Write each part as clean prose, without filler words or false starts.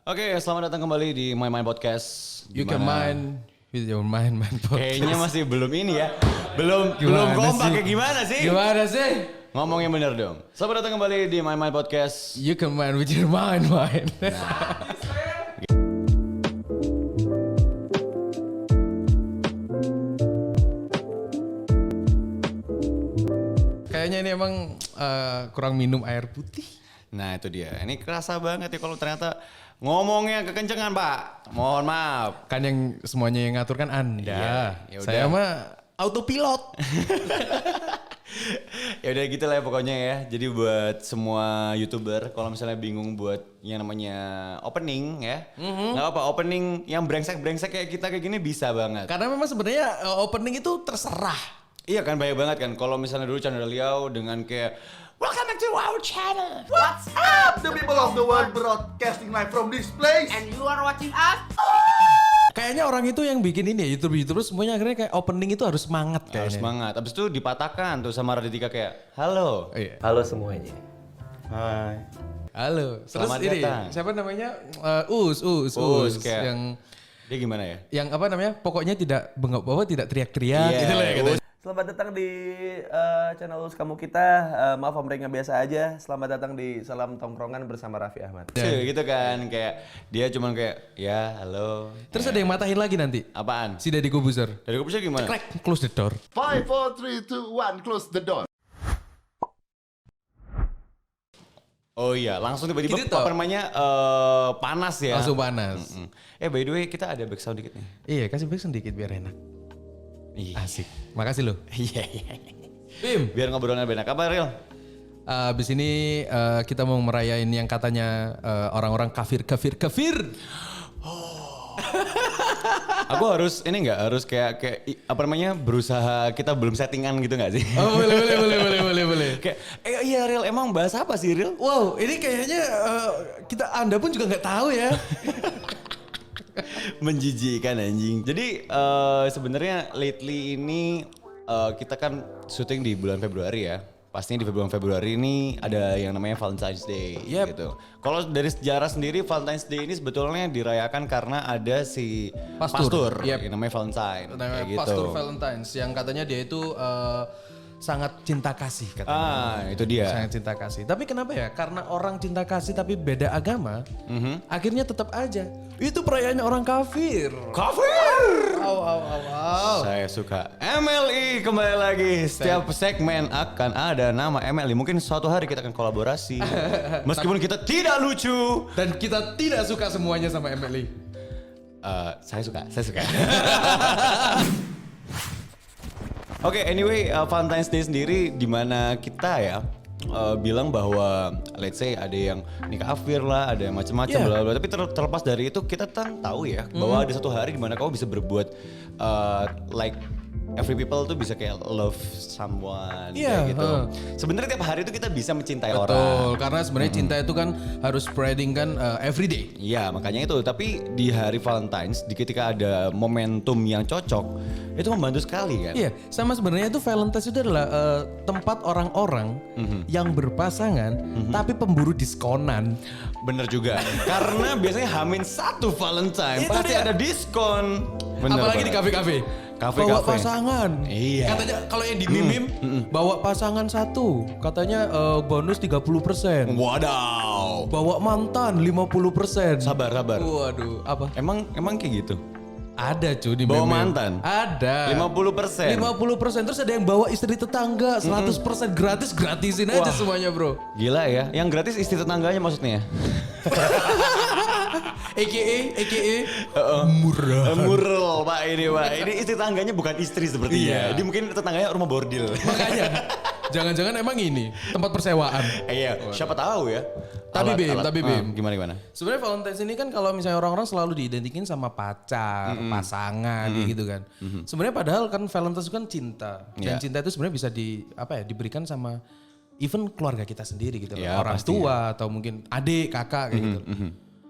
Oke, selamat datang kembali di My Mind Podcast. You can mind with your mind podcast. Kayaknya masih belum ini ya. Belum kompak kayak gimana sih? Gimana sih? Ngomongnya bener dong. Selamat datang kembali di My Mind Podcast. You can mind with your mind. Kayaknya ini emang kurang minum air putih. Nah itu dia. Ini kerasa banget ya kalau ternyata ngomongnya kekencengan Pak. Mohon maaf. Kan yang semuanya yang ngatur kan Anda. Iya, yaudah. Saya mah autopilot. Ya udah gitu lah ya pokoknya ya. Jadi buat semua YouTuber kalau misalnya bingung buat yang namanya opening ya. Nggak apa opening yang brengsek-brengsek kayak kita kayak gini bisa banget. Karena memang sebenarnya opening itu terserah. Iya kan banyak banget kan. Kalau misalnya dulu channel Liao dengan kayak Welcome back to our channel. What's up, the people of the world, broadcasting live from this place. And you are watching us? Kayaknya orang itu yang bikin ini ya, YouTuber semuanya akhirnya kayak opening itu harus semangat kayaknya. Harus semangat. Abis itu dipatahkan tuh sama Raditya kayak halo. Iya. Halo semuanya. Hai. Halo. Terus Selamat ini datang. siapa namanya? Us, kayak yang dia gimana ya? apa namanya? Pokoknya tidak bengok bawah, tidak teriak-teriak Iya, gitu lah ya katanya. Selamat datang di channel Us Kamu Kita. Maaf mereka biasa aja. Selamat datang di Salam Tongkrongan bersama Raffi Ahmad. Gitu kan kayak dia cuman kayak ya halo. Terus ada yang matahin lagi nanti. Apaan? Si Deddy Kobuzer. Dari kupusnya gimana? Crack, close the door. 5, 4, 3, 2, 1, close the door. Oh iya, langsung tiba-tiba Gitu toh. apa namanya panas ya. Langsung panas. By the way kita ada back sound dikit nih. Iya, kasih back sedikit biar enak. Iya. Asik. Makasih loh. Iya. Bim. Biar ngobrolnya lebih enak. Apa Real? Abis ini kita mau merayain yang katanya orang-orang kafir. Aku harus ini nggak harus kayak apa namanya berusaha kita belum settingan gitu nggak sih? Oh boleh. Kayak iya Real emang bahas apa sih Real? Wow, ini kayaknya Anda pun juga nggak tahu ya. Menjijikan anjing. Jadi sebenarnya lately ini kita kan syuting di bulan Februari ya. Pastinya di bulan Februari ini ada yang namanya Valentine's Day Yep. gitu. Kalau dari sejarah sendiri Valentine's Day ini sebetulnya dirayakan karena ada si pastor Yep. yang namanya Valentine Namanya kayak gitu. Pastor Valentine's yang katanya dia itu sangat cinta kasih katanya. Itu dia. Sangat cinta kasih. Tapi kenapa ya? Karena orang cinta kasih tapi beda agama, akhirnya tetap aja. Itu perayaannya orang kafir. Kafir. Wow. Saya suka. MLI kembali lagi. Setiap segmen akan ada nama MLI. Mungkin suatu hari kita akan kolaborasi. Meskipun kita tidak lucu. Dan kita tidak suka semuanya sama Emily. Saya suka. Oke, anyway, Valentine's Day sendiri di mana kita ya bilang bahwa let's say ada yang nikah kafir lah, ada yang macam-macam Yeah. bla bla. Tapi terlepas dari itu kita kan tahu ya bahwa ada satu hari di mana kamu bisa berbuat like every people tuh bisa kayak love someone Iya, kayak gitu. Sebenarnya tiap hari itu kita bisa mencintai orang. Betul, karena sebenarnya cinta itu kan harus spreading kan every day. Iya makanya itu, tapi di hari Valentine's ketika ada momentum yang cocok itu membantu sekali kan. Iya, sama sebenarnya itu Valentine's itu adalah tempat orang-orang yang berpasangan tapi pemburu diskonan. Bener juga, karena biasanya H-1 Valentine Itu pasti dia. ada diskon. Bener Apalagi di banget. kafe-kafe. Kafe-kafe. Bawa pasangan. Iya. Katanya kalau yang di mimim bawa pasangan satu, katanya bonus 30%. Wadaw. Bawa mantan 50%. Sabar. Waduh, apa? Emang kayak gitu? Ada cuy di Bawa meme. mantan? Ada. 50%. 50%. Terus ada yang bawa istri tetangga 100% gratisin aja Wah. semuanya, Bro. Gila ya, yang gratis istri tetangganya maksudnya. AKA murah. Mural Pak ini Pak. Ini istri tetangganya bukan istri sepertinya. Iya. Dia mungkin tetangganya rumah bordil. Makanya jangan-jangan emang ini tempat persewaan. Iya, siapa tahu ya. Tapi Bim. Gimana? Sebenarnya Valentine's ini kan kalau misalnya orang-orang selalu diidentikin sama pacar, pasangan gitu kan. Sebenarnya padahal kan Valentine's itu kan cinta. Dan Iya. cinta itu sebenarnya bisa diberikan sama even keluarga kita sendiri gitu loh. Ya, Orang pasti tua atau mungkin adik, kakak kayak gitu.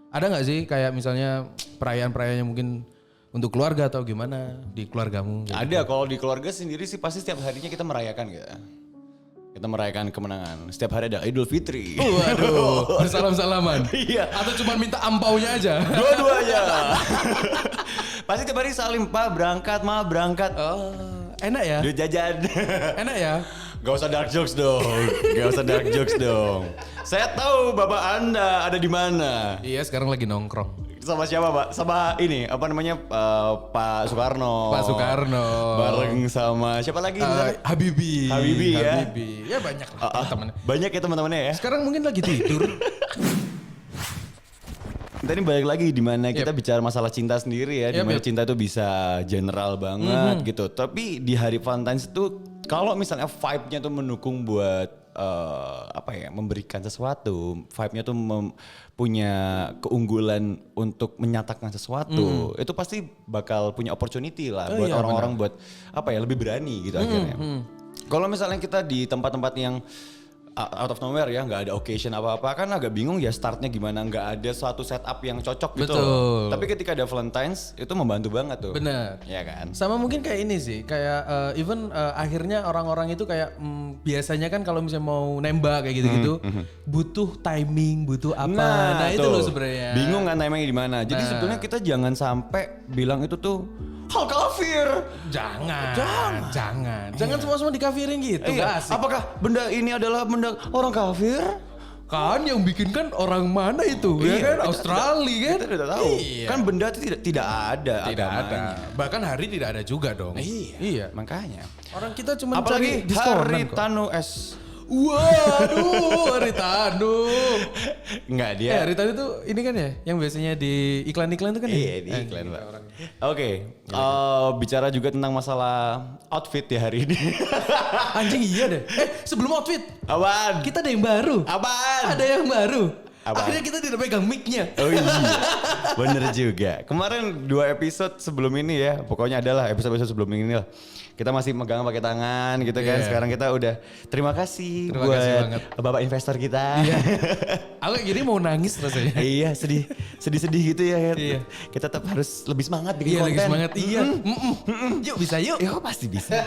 Ada nggak sih kayak misalnya perayaan-perayaannya mungkin untuk keluarga atau gimana di keluargamu? Gitu. Ada, kalau di keluarga sendiri sih pasti setiap harinya kita merayakan gitu. Kita merayakan kemenangan. Setiap hari ada Idul Fitri. Waduh, bersalam-salaman. Iya. Atau cuma minta ampaunya aja. Dua-duanya. Pasti tiap hari salim, Pak berangkat, Ma berangkat. Oh, enak ya? Duit jajan. Enak ya? Gak usah dark jokes dong. Gak usah dark jokes dong. Saya tahu Bapak Anda ada di mana. Iya, sekarang lagi nongkrong. Sama siapa, Pak? Sama ini, apa namanya? Pak Soekarno. Pak Soekarno. Bareng sama siapa lagi? Habibie. Habibie ya. Habibie. Ya banyak lah teman-teman. Banyak ya teman-temannya ya. Sekarang mungkin lagi tidur. Tadi balik lagi di mana kita bicara masalah cinta sendiri ya, di mana cinta itu bisa general banget gitu. Tapi di hari Valentine's itu kalau misalnya vibe-nya tuh mendukung buat memberikan sesuatu, vibe-nya tuh punya keunggulan untuk menyatakan sesuatu, itu pasti bakal punya opportunity lah buat orang-orang buat lebih berani gitu akhirnya. Kalau misalnya kita di tempat-tempat yang out of nowhere ya, nggak ada occasion apa-apa kan agak bingung ya startnya gimana, nggak ada suatu setup yang cocok gitu. Betul. Tapi ketika ada Valentine's itu membantu banget tuh. Bener. Ya kan. Sama mungkin kayak ini sih, kayak akhirnya orang-orang itu kayak biasanya kan kalau misalnya mau nembak kayak gitu-gitu butuh timing, butuh apa. Nah itu loh sebenarnya. Bingung kan timingnya di mana. Jadi sebetulnya kita jangan sampai bilang itu tuh hal kafir. Jangan semua dikafirin gitu. Iya. Gak asik. Apakah benda ini adalah benda orang kafir? Kan yang bikin kan orang mana itu? Ya kan Australia kan? Kita tidak tahu. Iya. Kan benda itu tidak ada. Tidak ada. agamanya. Bahkan hari tidak ada juga dong. Iya. Makanya. Orang kita cuma Apalagi cari diskonan kok. Haritano S. Waduh, Haritano. Enggak dia. Haritano itu ini kan ya, yang biasanya di iklan-iklan itu kan ya? Iya di iklan Pak. Oke, bicara juga tentang masalah outfit di hari ini. Anjing iya deh. Sebelum outfit, Apaan? kita ada yang baru. Apaan? Ada yang baru. Apaan? Akhirnya kita tidak pegang mic-nya. Oh iya, bener juga. Kemarin 2 episode sebelum ini ya, pokoknya adalah episode sebelum ini lah. Kita masih megang pakai tangan gitu kan. Iya. Sekarang kita udah terima kasih Terima buat kasih banget. bapak investor kita. Iya. Aku gini mau nangis rasanya. Iya sedih gitu ya. Iya. Kita tetap harus lebih semangat bikin Iya konten. lagi semangat. Iya. Yuk bisa yuk. Ya pasti bisa.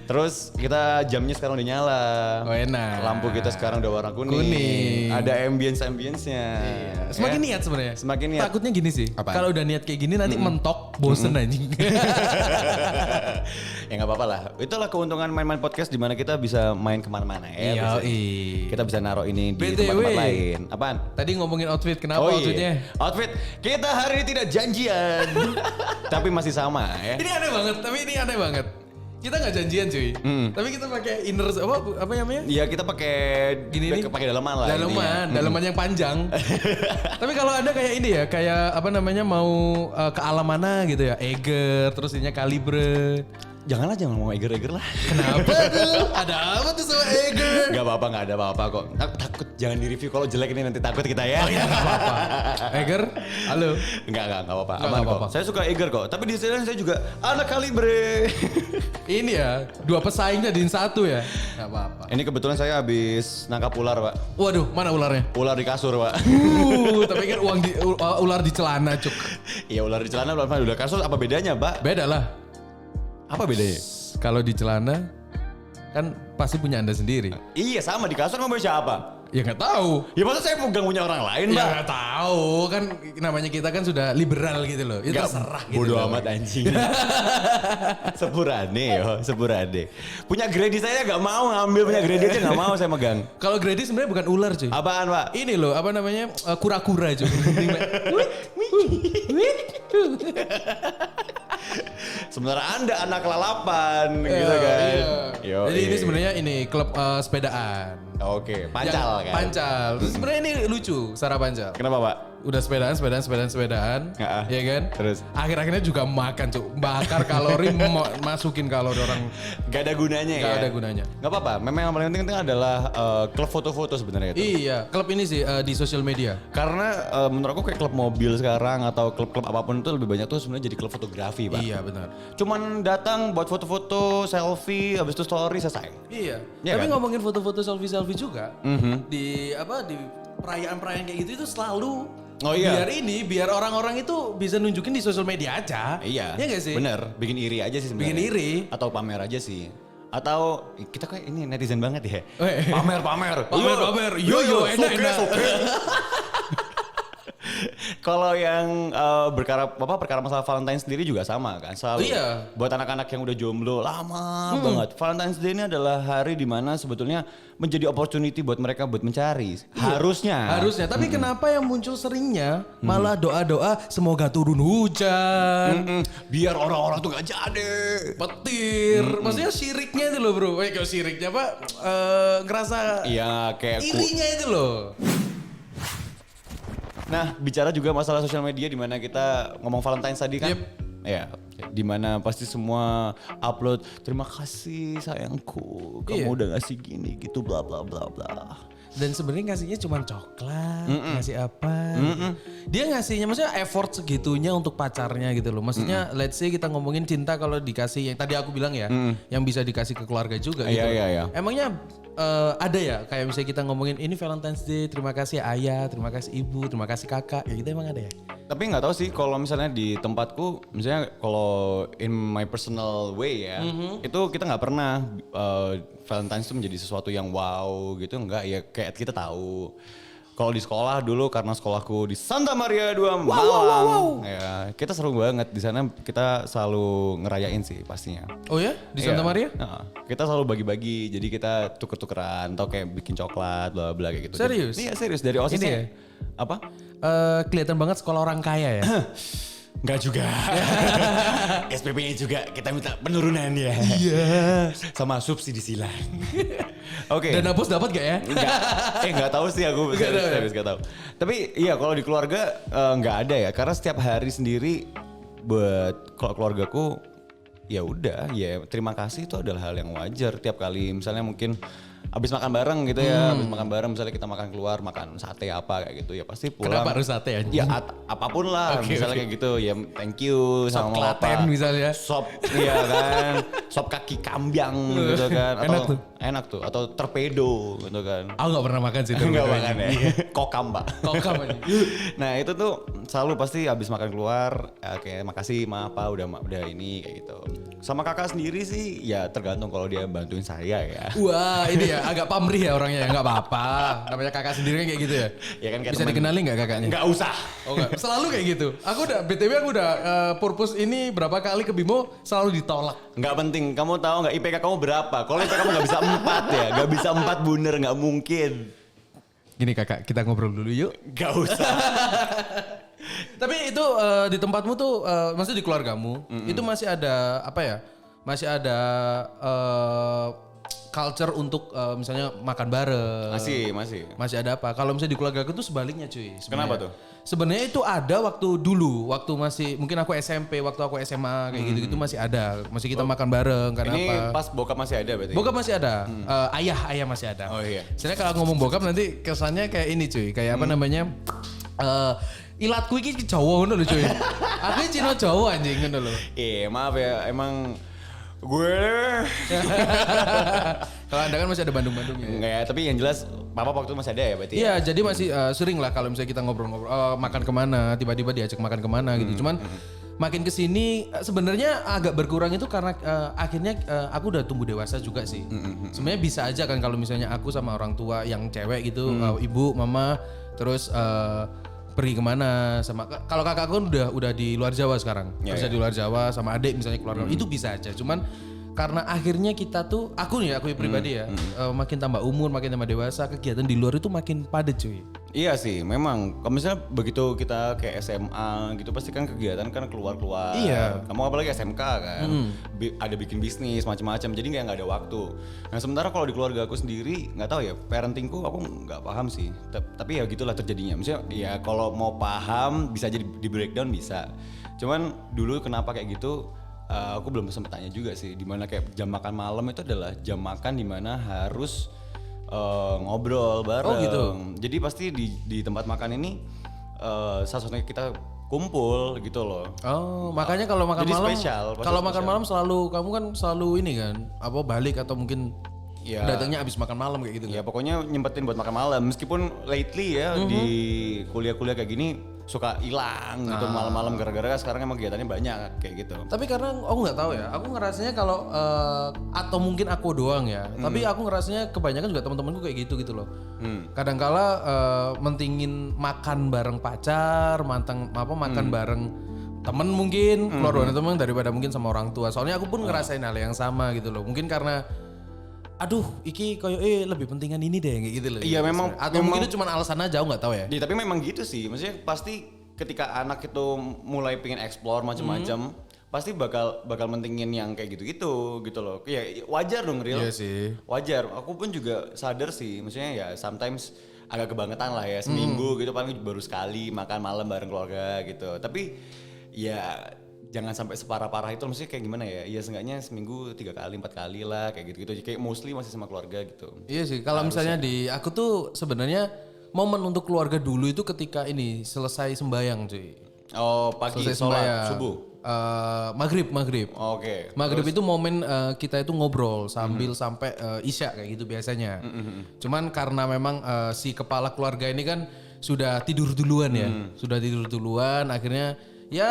Terus kita jamnya sekarang udah nyala. Oh enak. Lampu kita sekarang udah warna kuning. Ada ambience-nya. Iya. Semakin Ya. niat sebenarnya. Semakin niat. Takutnya gini sih. Apaan? Kalau udah niat kayak gini nanti mentok, bosen anjing. Ya nggak apa-apa lah. Itulah keuntungan main-main podcast di mana kita bisa main kemana-mana ya. Kita bisa naruh ini di BTW. tempat-tempat lain. Apaan? Tadi ngomongin outfit, kenapa Oh outfitnya? iya. Outfit kita hari ini tidak janjian, tapi masih sama ya. Ini aneh banget. Kita nggak janjian cuy. Tapi kita pakai inner apa namanya? Iya kita pakai Gini nih. pakai daleman lah. Daleman yang panjang. Tapi kalau ada kayak ini ya, kayak apa namanya mau ke alam mana gitu ya, Eger, terus ininya Kalibre. Jangan ngomong eger-eger lah. Kenapa tuh? Ada apa tuh sama Eger? Gak apa-apa, gak ada apa-apa kok. Takut jangan di review kalau jelek ini nanti takut kita ya. Gak apa-apa. Eger, halo. Enggak apa-apa. Nggak Aman apa-apa. kok. Saya suka Eger kok. Tapi di sini saya juga anak Kalibre. Ini ya, 2 pesaing jadiin 1 ya. Gak apa-apa. Ini kebetulan saya habis nangkap ular, Pak. Waduh, mana ularnya? Ular di kasur, Pak. Tapi kan ular di celana cuk. Iya, ular di celana, ular di kasur apa bedanya, Pak? Beda lah. Apa bedanya? Kalau di celana kan pasti punya Anda sendiri. Iya, sama di kasur mau siapa? Ya nggak tahu. Ya masa saya pegang punya orang lain, Ya Pak? nggak tahu kan namanya kita kan sudah liberal gitu loh. Itu Nggak, terserah gitu. bodo loh. amat anjing. Sepurane. Punya gredi saya nggak mau ngambil, punya gredi aja nggak mau saya megang. Kalau Grady sebenarnya bukan ular cuy. Apaan, Pak? Ini loh apa namanya kura-kura cuy. Sebenarnya Anda anak lalapan gitu kan. Iya. Jadi ini sebenarnya ini klub sepedaan. Oke, pancal Yang kan. Pancal. Terus sebenarnya ini lucu Sarah Pancal. Kenapa, Pak? Udah sepedaan, Heeh. ya kan? Terus? Akhir-akhirnya juga makan cuk, bakar kalori, masukin kalori orang. Gak ada gunanya ya? Gak ada gunanya. Gak apa-apa, memang yang paling penting adalah klub foto-foto sebenarnya itu. Iya, klub ini sih di sosial media. Karena menurut aku kayak klub mobil sekarang atau klub-klub apapun itu lebih banyak tuh sebenarnya jadi klub fotografi, Pak. Iya benar. Cuman datang buat foto-foto, selfie, habis itu story selesai. Iya. Iya Tapi kan? ngomongin foto-foto selfie juga di perayaan-perayaan kayak gitu itu selalu Oh iya. biar orang-orang itu bisa nunjukin di sosial media aja. Iya. Iya gak sih? Bener, bikin iri aja sih sebenarnya. Bikin iri. Atau pamer aja sih. Atau kita kayak ini netizen banget ya. Pamer. Yo, enak. Kalau yang perkara masalah Valentine sendiri juga sama kan, selalu. Iya. Buat anak-anak yang udah jomblo lama banget, Valentine's Day ini adalah hari dimana sebetulnya menjadi opportunity buat mereka buat mencari. Harusnya. Tapi kenapa yang muncul seringnya malah doa-doa semoga turun hujan, Biar orang-orang tuh gak jadi. petir. Maksudnya syiriknya itu loh bro. Kayak syiriknya Pak, ngerasa Iya kayak irinya itu loh. Nah, bicara juga masalah sosial media di mana kita ngomong Valentine's tadi kan. Ya, di mana pasti semua upload terima kasih sayangku, kamu udah ngasih gini gitu bla bla bla bla. Dan sebenarnya ngasihnya cuma coklat, ngasih apa? Dia ngasihnya maksudnya effort segitunya untuk pacarnya gitu loh. Maksudnya let's say kita ngomongin cinta kalau dikasih yang tadi aku bilang ya, yang bisa dikasih ke keluarga juga gitu. Iya. Emangnya ada ya kayak misalnya kita ngomongin ini Valentine's Day, terima kasih ayah, terima kasih ibu, terima kasih kakak, ya gitu emang ada ya? Tapi nggak tahu sih kalau misalnya di tempatku, misalnya kalau in my personal way ya, itu kita nggak pernah Valentine's itu menjadi sesuatu yang wow gitu, enggak ya kayak kita tahu. Kalau di sekolah dulu karena sekolahku di Santa Maria 2 Malang, ya kita seru banget di sana, kita selalu ngerayain sih pastinya. Oh ya di Santa Iya. Maria? Nah, kita selalu bagi-bagi, jadi kita tuker-tukeran atau kayak bikin coklat, bla bla kayak gitu. Serius? Iya serius dari OSIS. Ini ya? Apa? Kelihatan banget sekolah orang kaya ya. Enggak juga. SPP-nya juga kita minta penurunan ya. Iya. Sama subsidi silang. Oke. Dan Apus dapat gak ya? Enggak tahu sih aku serius enggak tahu. Tapi iya kalau di keluarga enggak ada ya, karena setiap hari sendiri buat keluargaku ya udah ya terima kasih itu adalah hal yang wajar tiap kali misalnya mungkin abis makan bareng gitu ya, abis makan bareng misalnya kita makan keluar makan sate apa kayak gitu ya pasti pulang. Kenapa harus sate aja? Ya apapun lah misalnya kayak gitu ya thank you Sop sama Klaten apa. misalnya. Sop iya kan, sop kaki kambing gitu kan. Atau, Enak tuh. Atau torpedo gitu kan. Aku gak pernah makan sih. Enggak makan ya. Kokam pak. Kokam aja. Nah itu tuh selalu pasti habis makan keluar kayak makasih ma apa udah ini kayak gitu. Sama kakak sendiri sih ya tergantung kalau dia bantuin saya ya. Wah ini ya agak pamrih ya orangnya ya, nggak apa-apa. Namanya kakak sendiri kayak gitu ya. Ya kan kayak Bisa teman. dikenalin nggak kakaknya? Nggak usah. Oh enggak, selalu kayak gitu. BTW aku udah purpose ini berapa kali ke Bimo selalu ditolak. Nggak penting, kamu tahu nggak IPK kamu berapa? Kalau IPK kamu nggak bisa 4 ya, nggak bisa 4 bener nggak mungkin. Gini kakak, kita ngobrol dulu yuk. Nggak usah. Tapi itu di tempatmu tuh, maksudnya di keluargamu, itu masih ada apa ya? Masih ada culture untuk misalnya makan bareng. Masih ada apa? Kalau misalnya di keluarga aku tuh sebaliknya cuy. Kenapa tuh? Sebenarnya itu ada waktu dulu, waktu masih mungkin aku SMP, waktu aku SMA kayak gitu-gitu masih ada. Masih kita makan bareng karena Ini apa? pas bokap masih ada berarti? Bokap masih ada, ayah masih ada. Oh iya. Sebenarnya kalau ngomong bokap nanti kesannya kayak ini cuy, kayak apa namanya? Ilatku iki Jawa ngono lho cuy. Aku iki Cina Jawa anjing ngono lho. Maaf ya, emang gue Kalau Anda kan masih ada Bandung-Bandungnya. enggak ya, tapi yang jelas papa waktu itu masih ada ya berarti. Iya, jadi masih sering lah kalau misalnya kita ngobrol-ngobrol makan kemana, tiba-tiba diajak makan kemana gitu. Cuman makin kesini sebenarnya agak berkurang itu karena akhirnya aku udah tumbuh dewasa juga sih. Sebenarnya bisa aja kan kalau misalnya aku sama orang tua yang cewek gitu, ibu, mama, terus pergi kemana sama kalau kakakku kan udah di luar Jawa sekarang. Kerja di luar Jawa sama adik misalnya keluarga. Itu bisa aja. Cuman karena akhirnya kita tuh aku pribadi ya makin tambah umur, makin tambah dewasa, kegiatan di luar itu makin padat cuy. Iya sih, memang. Kalau misalnya begitu kita kayak SMA gitu pasti kan kegiatan kan keluar-keluar. Iya. Kamu apalagi SMK kan, ada bikin bisnis macam-macam, jadi nggak ada waktu. Nah sementara kalau di keluarga aku sendiri nggak tahu ya, parentingku aku nggak paham sih. Tapi ya gitulah terjadinya. Misalnya ya kalau mau paham bisa jadi di breakdown bisa. Cuman dulu kenapa kayak gitu? Aku belum sempat tanya juga sih, dimana kayak jam makan malam itu adalah jam makan dimana harus ngobrol bareng. Oh gitu. Jadi pasti di tempat makan ini salah satunya kita kumpul gitu loh. Oh, makanya kalau makan Jadi malam spesial, pasti kalau makan spesial. malam selalu kamu kan selalu ini kan, apa balik atau mungkin Ya. datangnya abis makan malam kayak gitu Ya kan. pokoknya nyempetin buat makan malam. Meskipun lately ya di kuliah-kuliah kayak gini suka hilang gitu malam-malam gara-gara sekarang emang kegiatannya banyak kayak gitu. Tapi karena aku nggak tahu ya, aku ngerasanya kalau atau mungkin aku doang ya. Tapi aku ngerasanya kebanyakan juga teman-temanku kayak gitu loh. Kadangkala mentingin makan bareng pacar, makan bareng temen mungkin, keluar bareng temen daripada mungkin sama orang tua. Soalnya aku pun ngerasain hal yang sama gitu loh. Mungkin karena aduh, iki koyo lebih pentingan ini deh kayak gitu loh. Iya memang. Atau mungkin itu cuma alasan aja, aku nggak tahu ya. Tapi memang gitu sih. Maksudnya pasti ketika anak itu mulai pengen explore macam-macam, pasti bakal mentingin yang kayak gitu-gitu gitu loh. Ya wajar dong Real. Iya sih. Wajar. Aku pun juga sadar sih. Maksudnya ya sometimes agak kebangetan lah ya, seminggu gitu paling baru sekali makan malam bareng keluarga gitu. Tapi ya jangan sampai separah-parah itu, maksudnya kayak gimana ya? Ya seenggaknya seminggu 3 kali 4 kali lah kayak gitu-gitu. Kayak mostly masih sama keluarga gitu. Iya sih, kalau misalnya di aku tuh sebenarnya momen untuk keluarga dulu itu ketika ini selesai sembayang cuy. Oh pagi Selesai sholat sembayang. subuh. Maghrib. Oke. Maghrib itu momen kita itu ngobrol sambil sampai isya kayak gitu biasanya. Cuman karena memang si kepala keluarga ini kan sudah tidur duluan ya, akhirnya ya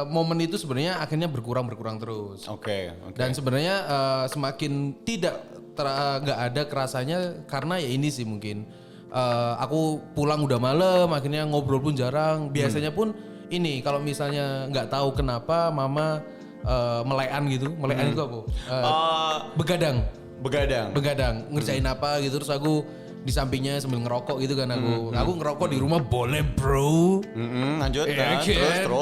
momen itu sebenarnya akhirnya berkurang terus. Oke. Dan sebenarnya semakin nggak ada kerasanya karena ya ini sih mungkin aku pulang udah malam, akhirnya ngobrol pun jarang. Biasanya pun ini kalau misalnya nggak tahu kenapa mama melean gitu, melean itu apa? Begadang ngerjain apa gitu, terus aku di sampingnya sambil ngerokok gitu kan aku ngerokok di rumah boleh bro. Lanjut kan.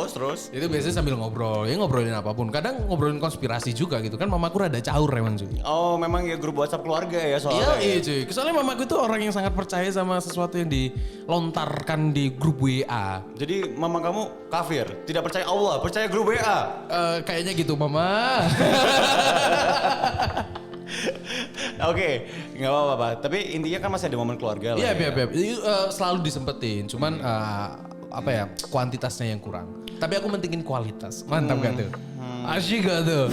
Terus. Itu biasanya sambil ngobrol, ya ngobrolin apapun. Kadang ngobrolin konspirasi juga gitu kan, mamaku rada caur emang cuy. Oh memang ya grup WhatsApp keluarga ya soalnya. Iya cuy, soalnya mamaku itu orang yang sangat percaya sama sesuatu yang dilontarkan di grup WA. Jadi mama kamu kafir, tidak percaya Allah, percaya grup WA. Kayaknya gitu mama. Oke, nggak apa-apa. Tapi intinya kan masih ada momen keluarga lah. Iya. Itu selalu disempetin, cuman apa ya, kuantitasnya yang kurang. Tapi aku mentingin kualitas. Mantap gak tuh? Asyik gak tuh?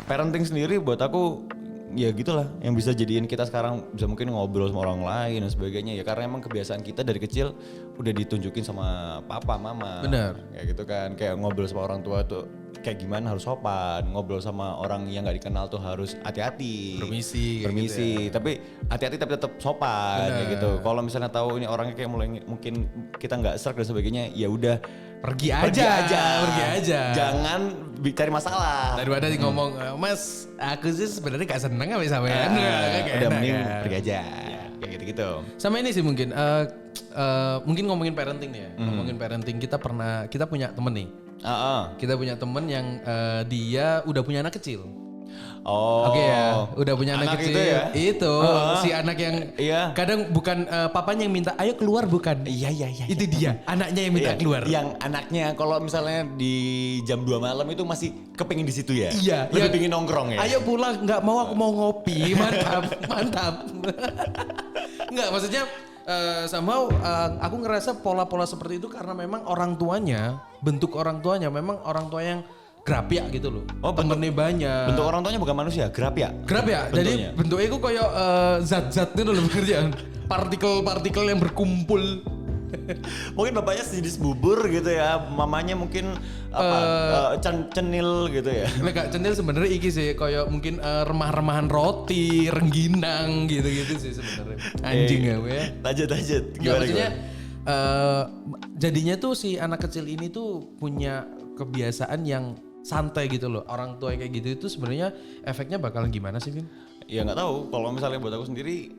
Parenting sendiri buat aku ya gitulah yang bisa jadiin kita sekarang bisa mungkin ngobrol sama orang lain dan sebagainya ya, karena emang kebiasaan kita dari kecil udah ditunjukin sama papa mama. Bener. Kayak gitu kan, kayak ngobrol sama orang tua tuh kayak gimana harus sopan, ngobrol sama orang yang nggak dikenal tuh harus hati-hati. Permisi gitu ya. Tapi hati-hati tapi tetap sopan kayak gitu. Kalau misalnya tahu ini orangnya kayak mulai mungkin kita nggak serk dan sebagainya, ya udah Pergi aja. Jangan cari masalah. Daripada ngomong, Mas, aku sih sebenarnya gak seneng sama ya. Udah mending pergi aja. Kayak gitu-gitu. Sama ini sih mungkin, mungkin ngomongin parenting nih ya. Ngomongin parenting, kita punya temen nih. Kita punya temen yang dia udah punya anak kecil. Oh. Oke ya, udah punya anak kecil. Itu si anak yang kadang bukan papanya yang minta, ayo keluar bukan. Iya. Itu dia, anaknya yang minta keluar. Yang anaknya kalau misalnya di jam 2 malam itu masih kepengin di situ ya. Iya. Lebih pengin nongkrong ya. Ayo pulang, nggak mau, aku mau ngopi. Mantap. Nggak, maksudnya somehow aku ngerasa pola-pola seperti itu karena memang bentuk orang tuanya memang orang tua yang grapya gitu loh. Oh, temennya banyak. Bentuk orang tuanya bukan manusia, grapya. Jadi bentuknya itu kayak zat-zat itu loh kerjaan. Partikel-partikel yang berkumpul. Mungkin bapaknya sejenis bubur gitu ya, mamanya mungkin cenil gitu ya. Kak cenil sebenarnya iki sih kayak mungkin remah-remahan roti, rengginang gitu-gitu sih sebenarnya. Anjing ya. Lanjut. Gimana, maksudnya jadinya tuh si anak kecil ini tuh punya kebiasaan yang santai gitu loh. Orang tua kayak gitu itu sebenarnya efeknya bakalan gimana sih, Vin? Ya nggak tahu. Kalau misalnya buat aku sendiri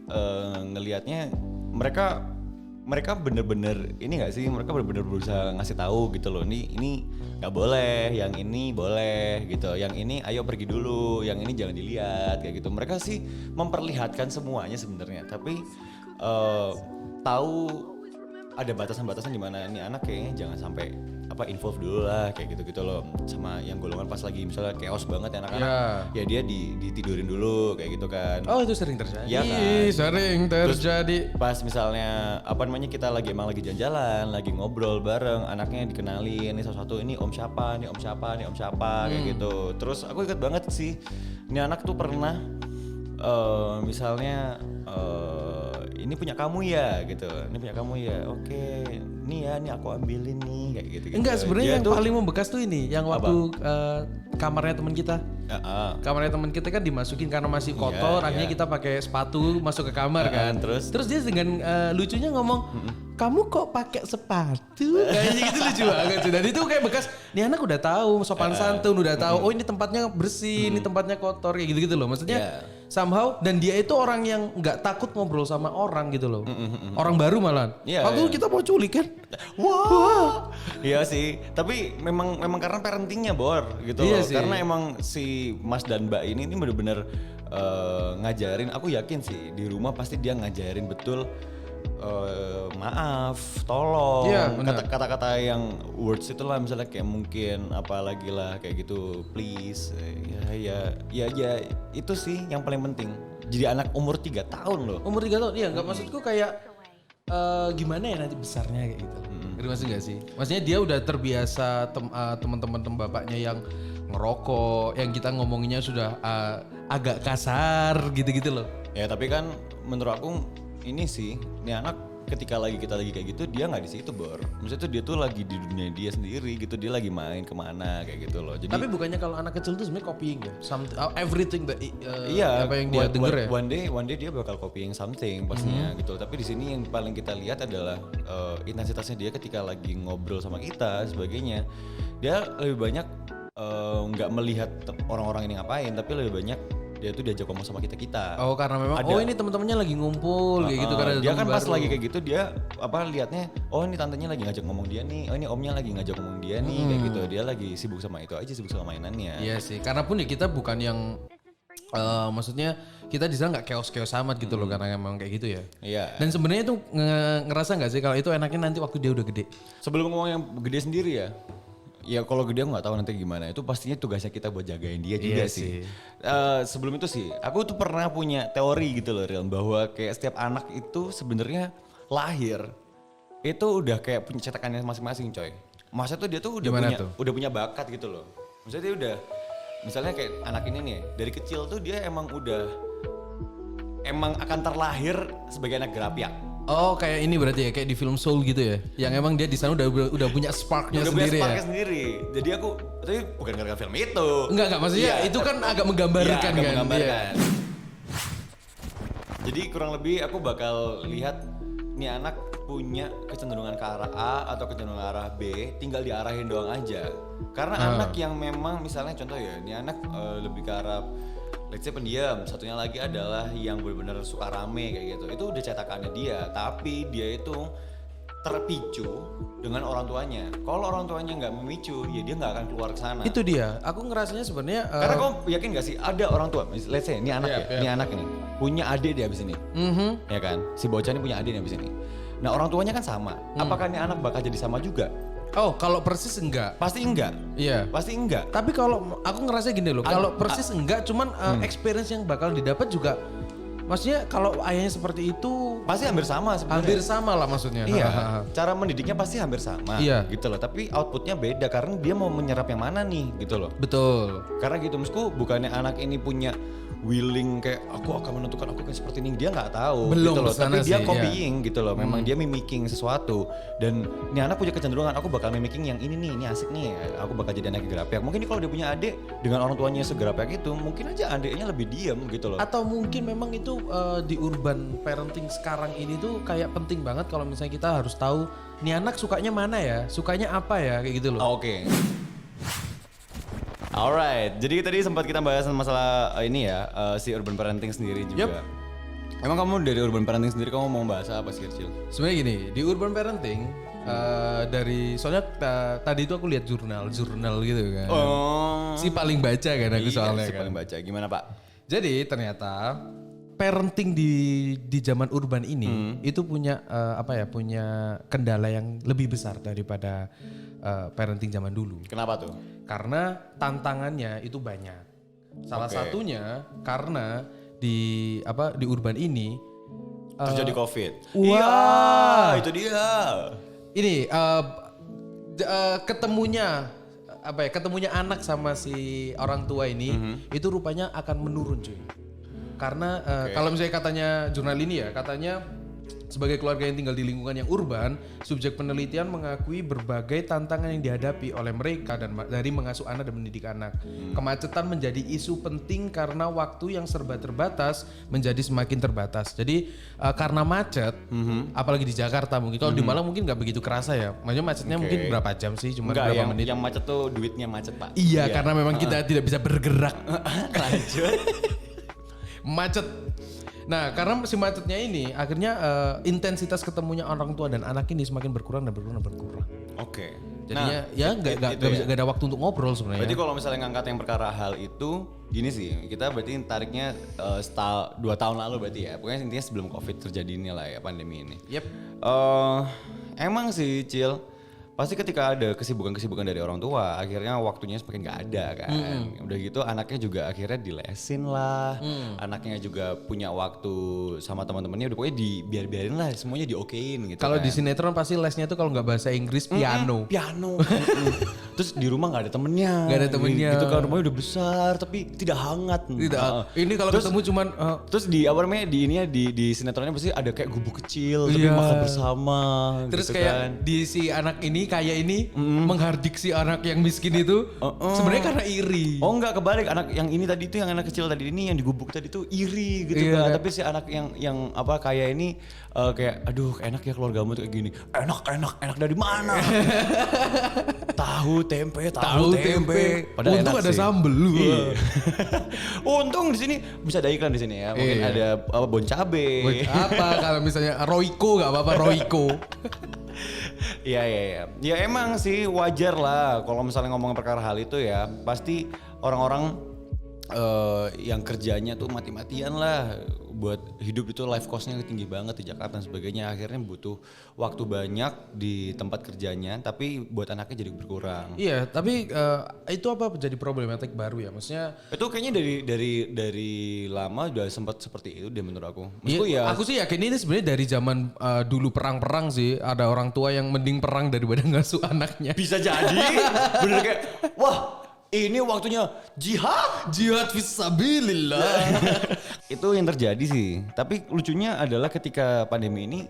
ngelihatnya mereka bener-bener ini nggak sih? Mereka bener-bener berusaha ngasih tahu gitu loh. Ini nggak boleh, yang ini boleh gitu. Yang ini ayo pergi dulu, yang ini jangan dilihat kayak gitu. Mereka sih memperlihatkan semuanya sebenarnya. Tapi tahu ada batasan-batasan di mana ini anak kayaknya jangan sampai involve dulu lah kayak gitu-gitu loh, sama yang golongan pas lagi misalnya chaos banget anak-anak ya dia ditidurin dulu kayak gitu kan. Oh itu sering terjadi. Ya kan? Sering terjadi. Terus pas misalnya kita lagi jalan-jalan, lagi ngobrol bareng, anaknya dikenalin ini satu-satu, ini om siapa kayak gitu. Terus aku ingat banget sih, ini anak tuh pernah misalnya ini punya kamu ya gitu, ini punya kamu ya, oke, nih aku ambilin nih kayak gitu. Enggak, sebenarnya Dia yang tuh, paling membekas tuh ini, yang waktu kamarnya teman kita. Kamarnya teman kita kan dimasukin karena masih kotor, akhirnya kita pakai sepatu masuk ke kamar kan. Terus dia dengan lucunya ngomong, kamu kok pakai sepatu? Kayaknya gitu lucu banget. Dan itu kayak bekas, nih anak udah tahu sopan santun, udah tahu. Oh ini tempatnya bersih, ini tempatnya kotor, kayak gitu-gitu loh. Maksudnya somehow, dan dia itu orang yang nggak takut ngobrol sama orang gitu loh. Orang baru malah. Waktu kita mau culik kan. Wah. Iya sih, tapi memang karena parentingnya Bor gitu loh. Sih. Karena emang si Mas dan Mbak ini bener-bener ngajarin, aku yakin sih di rumah pasti dia ngajarin betul maaf, tolong, kata-kata yang words itu lah, misalnya kayak mungkin apalagi lah kayak gitu, please, ya itu sih yang paling penting. Jadi anak umur 3 tahun loh. Umur 3 tahun, iya nggak maksudku kayak gimana ya nanti besarnya kayak gitu. Ngerti maksud gak sih? Maksudnya dia udah terbiasa teman-teman bapaknya yang ngerokok, yang kita ngomonginnya sudah agak kasar gitu-gitu loh. Ya tapi kan menurut aku ini sih, ini anak ketika kita lagi kayak gitu dia nggak di situ Bor. Maksudnya tuh dia tuh lagi di dunia dia sendiri gitu, dia lagi main kemana kayak gitu loh. Jadi tapi bukannya kalau anak kecil tuh sebenarnya copying ya, everything that iya, apa yang dia denger ya. One day dia bakal copying something pastinya gitu. Tapi di sini yang paling kita lihat adalah intensitasnya dia ketika lagi ngobrol sama kita sebagainya. Dia lebih banyak nggak melihat orang-orang ini ngapain, tapi lebih banyak dia tuh diajak ngomong sama kita. Oh karena memang ini teman-temannya lagi ngumpul kayak gitu karena dia kan pas baru. lagi kayak gitu dia lihatnya, oh ini tantenya lagi ngajak ngomong dia nih, oh ini omnya lagi ngajak ngomong dia nih kayak gitu. Dia lagi sibuk sama itu aja, sibuk sama mainannya. Iya sih, karena pun ya kita bukan yang maksudnya kita di sana nggak chaos amat gitu loh, karena memang kayak gitu ya. Iya. Dan sebenarnya itu ngerasa nggak sih kalau itu enaknya nanti waktu dia udah gede? Sebelum ngomong yang gede sendiri ya kalau gede aku nggak tahu nanti gimana. Itu pastinya tugasnya kita buat jagain dia juga sih. Sebelum itu sih, aku tuh pernah punya teori gitu loh, Rian, bahwa kayak setiap anak itu sebenarnya lahir itu udah kayak punya cetakannya masing-masing, coy. Maksudnya tuh dia tuh udah punya bakat gitu loh. Maksudnya dia udah, misalnya kayak anak ini nih, dari kecil tuh dia emang akan terlahir sebagai anak gerapiak. Oh kayak ini berarti ya, kayak di film Soul gitu ya, yang emang dia di sana udah punya sparknya sendiri ya. Sendiri. Jadi aku, tapi bukan gara-gara film itu. Enggak maksudnya itu kan agak menggambarkan kan. Menggambarkan. Jadi kurang lebih aku bakal lihat nih anak punya kecenderungan ke arah A atau kecenderungan ke arah B, tinggal diarahin doang aja. Karena anak yang memang misalnya contoh ya, nih anak lebih ke arah let's say pendiam, satunya lagi adalah yang benar-benar suka rame kayak gitu. Itu udah cetakannya dia, tapi dia itu terpicu dengan orang tuanya. Kalau orang tuanya nggak memicu, ya dia nggak akan keluar ke sana. Itu dia. Aku ngerasanya sebenarnya karena kamu yakin nggak sih ada orang tua, let's say ini anak ini anak ini punya adik dia abis ini, ya kan? Si bocah ini punya adik abis ini. Nah orang tuanya kan sama. Apakah ini anak bakal jadi sama juga? Oh, kalau persis enggak. Pasti enggak. Iya. Pasti enggak. Tapi kalau aku ngerasa gini loh, kalau persis enggak, cuman experience yang bakal didapat juga, maksudnya kalau ayahnya seperti itu pasti hampir sama sebenarnya. Hampir sama lah maksudnya. Iya. Cara mendidiknya pasti hampir sama. Iya. Gitu loh. Tapi outputnya beda karena dia mau menyerap yang mana nih, gitu loh. Betul. Karena gitu, maksudku bukannya anak ini punya willing kayak aku akan menentukan aku kayak seperti ini, dia nggak tahu. Belum gitu loh. Tapi dia sih, copying gitu loh. Memang dia mimicking sesuatu. Dan ini anak punya kecenderungan aku bakal mimicking yang ini nih, ini asik nih. Aku bakal jadi anak gerapiak. Mungkin kalau dia punya adik dengan orang tuanya segerapiak itu, mungkin aja adiknya lebih diam gitu loh. Atau mungkin memang itu di urban parenting sekarang ini tuh kayak penting banget kalau misalnya kita harus tahu nih anak sukanya mana ya, sukanya apa ya, kayak gitu loh. Oke. Alright, jadi tadi sempat kita bahas masalah ini ya, si urban parenting sendiri juga. Emang kamu dari urban parenting sendiri kamu mau bahas apa sih, Kecil? Sebenarnya gini, di urban parenting dari soalnya tadi itu aku lihat jurnal gitu kan. Oh. Si paling baca kan aku soalnya si kan. paling baca. Gimana, Pak? Jadi ternyata parenting di zaman urban ini itu punya punya kendala yang lebih besar daripada parenting zaman dulu. Kenapa tuh? Karena tantangannya itu banyak. Salah satunya karena di urban ini terjadi COVID. Wah, iya, itu dia. Ini ketemunya anak sama si orang tua ini itu rupanya akan menurun cuy. Karena kalau misalnya katanya jurnal ini ya, katanya Sebagai keluarga yang tinggal di lingkungan yang urban, subjek penelitian mengakui berbagai tantangan yang dihadapi oleh mereka dan dari mengasuh anak dan mendidik anak. Kemacetan menjadi isu penting karena waktu yang serba terbatas menjadi semakin terbatas. Jadi karena macet, apalagi di Jakarta mungkin, kalau di Malang mungkin nggak begitu kerasa ya. Maksudnya macetnya mungkin berapa jam sih? Cuma berapa menit? Yang macet tuh duitnya macet Pak. Iya, karena memang kita tidak bisa bergerak. Lanjut. Macet. Nah, karena si macetnya ini akhirnya intensitas ketemunya orang tua dan anak ini semakin berkurang. Oke. Jadinya ya nggak ada waktu untuk ngobrol sebenarnya. Berarti kalau misalnya ngangkat yang perkara hal itu, gini sih, kita berarti tariknya 2 tahun lalu berarti ya. Pokoknya intinya sebelum COVID terjadi ini lah ya, pandemi ini. Yep. Emang sih Cil, pasti ketika ada kesibukan dari orang tua, akhirnya waktunya semakin gak ada kan. Udah gitu anaknya juga akhirnya dilesin lah. Anaknya juga punya waktu sama teman-temannya, udah pokoknya biarin lah semuanya diokein gitu. Kalau kan. di sinetron pasti lesnya tuh kalau nggak bahasa Inggris piano. Terus di rumah nggak ada temennya. Gitu kan, rumahnya udah besar tapi tidak hangat. Tidak. Ini kalau ketemu cuman terus di apa namanya di sinetronnya pasti ada kayak gubuk kecil tapi makan bersama. terus gitu kayak kan. di si anak ini kayak ini menghardik si anak yang miskin itu sebenarnya karena iri. Oh enggak, kebalik, anak yang ini tadi itu, yang anak kecil tadi ini yang di gubuk tadi itu iri gitu Iya, kan. kayak- Tapi si anak yang apa kaya ini kayak aduh enak ya keluargamu tuh kayak gini. Enak dari mana? tahu tempe. Padahal Untung enak ada sih. sambel lu. Iya. Untung di sini bisa ada iklan di sini ya. Mungkin Iya. ada apa bon cabe. Apa kalau misalnya Royco nggak apa-apa Royco. Iya. Ya emang sih wajar lah kalau misalnya ngomong perkara hal itu ya. Pasti orang-orang yang kerjanya tuh mati-matian lah buat hidup itu, life cost-nya tinggi banget di Jakarta dan sebagainya. Akhirnya butuh waktu banyak di tempat kerjanya, tapi buat anaknya jadi berkurang. Iya, tapi itu apa jadi problematik baru ya? Maksudnya Itu kayaknya dari lama udah sempat seperti itu deh menurut aku. Maksudku iya, ya aku sih yakin ini sebenarnya dari zaman dulu perang-perang sih, ada orang tua yang mending perang daripada ngasuh anaknya. bisa jadi bener kayak wah ini waktunya jihad Fisabilillah. itu yang terjadi sih. Tapi lucunya adalah ketika pandemi ini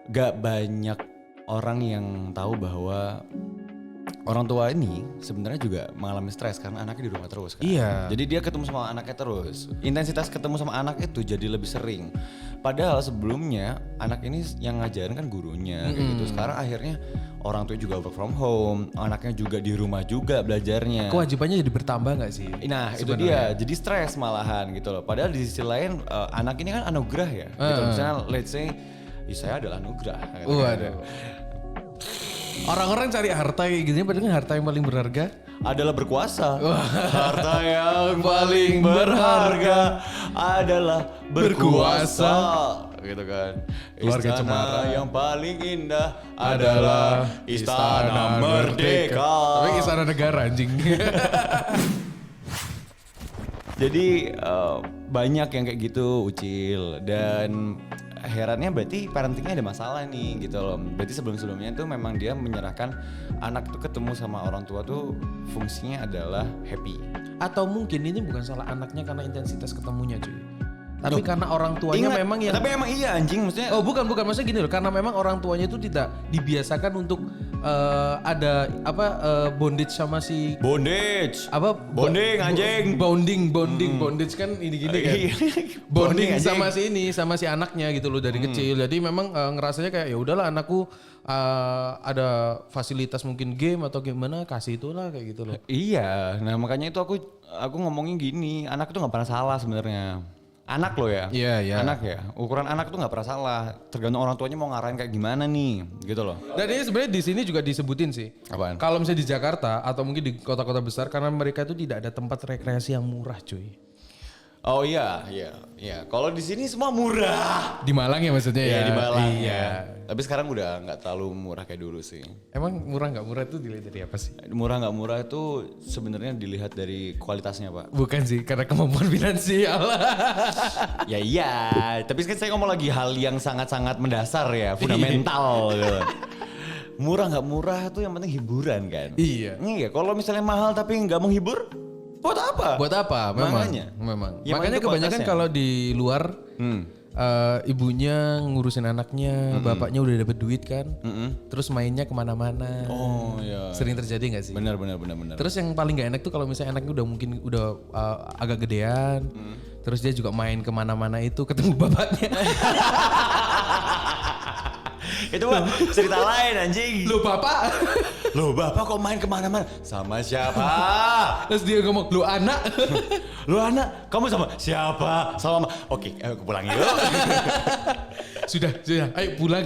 gak banyak orang yang tahu bahwa orang tua ini sebenarnya juga mengalami stres karena anaknya di rumah terus kan. Iya. Jadi dia ketemu sama anaknya terus. Intensitas ketemu sama anak itu jadi lebih sering. Padahal sebelumnya anak ini yang ngajarin kan gurunya kayak gitu. Sekarang akhirnya orang tua juga work from home, anaknya juga di rumah juga belajarnya. Kewajibannya jadi bertambah nggak sih? Nah itu dia, jadi stres malahan gitu loh. Padahal di sisi lain anak ini kan anugerah ya. Gitu. Misalnya let's say, saya adalah anugerah. Gitu. Waduh. Orang-orang cari harta kayak gini, padahal harta yang paling berharga Adalah berkuasa. Harta yang paling berharga adalah berkuasa. Gitu kan. Keluarga Istana Cemara yang paling indah adalah Istana Merdeka. Tapi istana negara anjing. Jadi banyak yang kayak gitu Ucil, dan herannya berarti parentingnya ada masalah nih gitu loh. Berarti sebelum-sebelumnya tuh memang dia menyerahkan anak tuh ketemu sama orang tua tuh fungsinya adalah happy. Atau mungkin ini bukan salah anaknya karena intensitas ketemunya cuy. Tapi karena orang tuanya Ingat, memang yang tapi emang iya anjing maksudnya. Oh bukan maksudnya gini loh, karena memang orang tuanya itu tidak dibiasakan untuk ada apa bondage sama si Bondage. apa Bonding, anjing. bondage kan ini gini kan. Bonding anjing. sama si ini sama si anaknya gitu loh dari kecil. Jadi memang ngerasanya kayak ya udahlah anakku ada fasilitas mungkin game atau gimana kasih itulah kayak gitu loh. Iya, nah makanya itu aku ngomongin gini, anak tuh nggak pernah salah sebenarnya. Anak loh ya, Iya. anak ya. Ukuran anak tuh nggak pernah salah. Tergantung orang tuanya mau ngarahin kayak gimana nih, gitu loh. Dan ini sebenarnya di sini juga disebutin sih. Apaan? Kalau misalnya di Jakarta atau mungkin di kota-kota besar karena mereka itu tidak ada tempat rekreasi yang murah cuy. Oh iya. Kalau di sini semua murah. Di Malang ya maksudnya ya? Iya di Malang Iya. ya. Tapi sekarang udah nggak terlalu murah kayak dulu sih. Emang murah nggak murah itu dilihat dari apa sih? Murah nggak murah itu sebenarnya dilihat dari kualitasnya pak. Bukan sih, karena kemampuan finansial. Ya iya. Tapi kan saya ngomong lagi hal yang sangat-sangat mendasar ya, fundamental. Gitu. Murah nggak murah itu yang penting hiburan kan. Iya. Iya. Kalau misalnya mahal tapi nggak menghibur, buat apa? Buat apa? Memang. Makanya. Memang. Ya, Makanya itu kebanyakan kualitasnya. kalau di luar ibunya ngurusin anaknya, bapaknya udah dapet duit kan, terus mainnya kemana-mana. Oh iya. Sering terjadi nggak sih? Benar. Terus yang paling nggak enak tuh kalau misalnya anaknya udah agak gedean, terus dia juga main kemana-mana itu ketemu bapaknya. Itu mah cerita lain anjing. Loh bapak? Loh bapak kok main kemana-mana? Sama siapa? Terus dia ngomong, lu anak? Lu anak, kamu sama siapa? Sama Oke, aku pulang yuk. Sudah, ayo pulang.